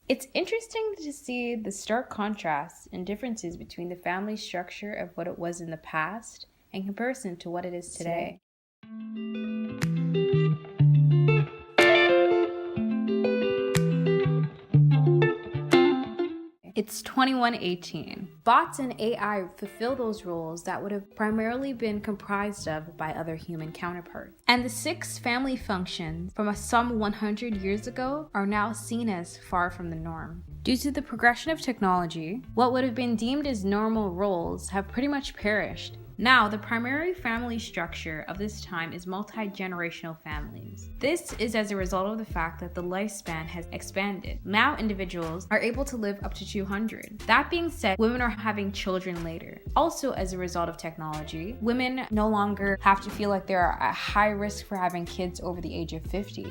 It's interesting to see the stark contrasts and differences between the family structure of what it was in the past in comparison to what it is today. It's 2118. Bots and AI fulfill those roles that would have primarily been comprised of by other human counterparts. And the 6 family functions from some 100 years ago are now seen as far from the norm. Due to the progression of technology, what would have been deemed as normal roles have pretty much perished. Now, the primary family structure of this time is multi-generational families. This is as a result of the fact that the lifespan has expanded. Now individuals are able to live up to 200. That being said, women are having children later. Also, as a result of technology, women no longer have to feel like they are at high risk for having kids over the age of 50.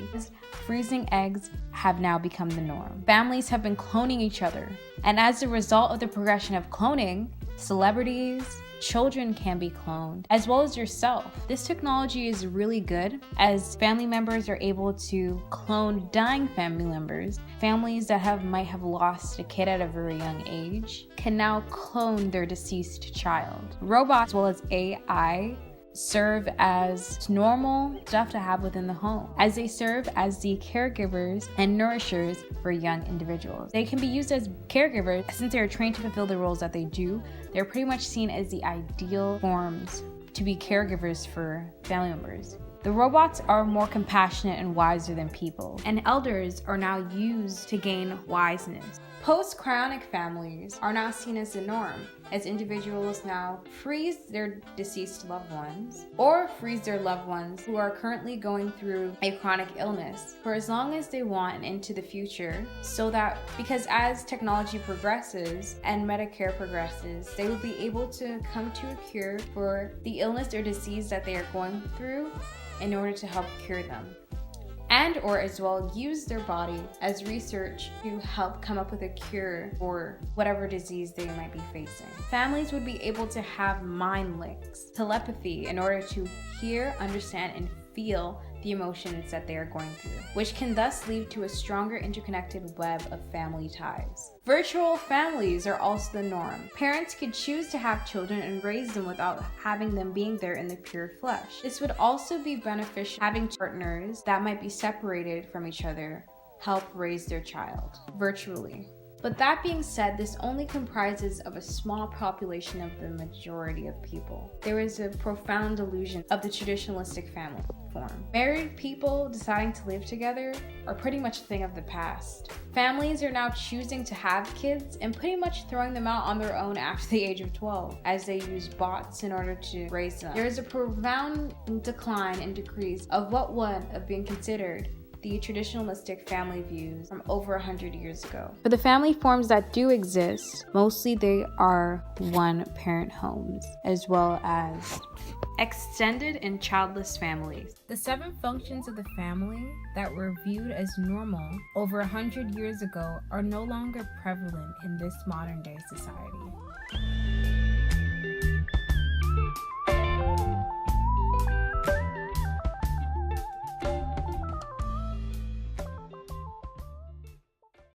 Freezing eggs have now become the norm. Families have been cloning each other. And as a result of the progression of cloning, celebrities, children can be cloned, as well as yourself. This technology is really good as family members are able to clone dying family members. Families that might have lost a kid at a very young age can now clone their deceased child. Robots, as well as AI, serve as normal stuff to have within the home, as they serve as the caregivers and nourishers for young individuals. They can be used as caregivers since they are trained to fulfill the roles that they do. They're pretty much seen as the ideal forms to be caregivers for family members. The robots are more compassionate and wiser than people, and elders are now used to gain wiseness. Post-cryonic families are now seen as the norm, as individuals now freeze their deceased loved ones or freeze their loved ones who are currently going through a chronic illness for as long as they want and into the future, because as technology progresses and Medicare progresses, they will be able to come to a cure for the illness or disease that they are going through in order to help cure them. And or as well use their body as research to help come up with a cure for whatever disease they might be facing. Families would be able to have mind links, telepathy, in order to hear, understand, and feel the emotions that they are going through, which can thus lead to a stronger interconnected web of family ties. Virtual families are also the norm. Parents could choose to have children and raise them without having them being there in the pure flesh. This would also be beneficial having partners that might be separated from each other help raise their child virtually. But that being said, this only comprises of a small population of the majority of people. There is a profound delusion of the traditionalistic family form. Married people deciding to live together are pretty much a thing of the past. Families are now choosing to have kids and pretty much throwing them out on their own after the age of 12, as they use bots in order to raise them. There is a profound decline and decrease of what would have been considered the traditionalistic family views from over 100 years ago. For the family forms that do exist, mostly they are one-parent homes, as well as extended and childless families. The 7 functions of the family that were viewed as normal over 100 years ago are no longer prevalent in this modern day society.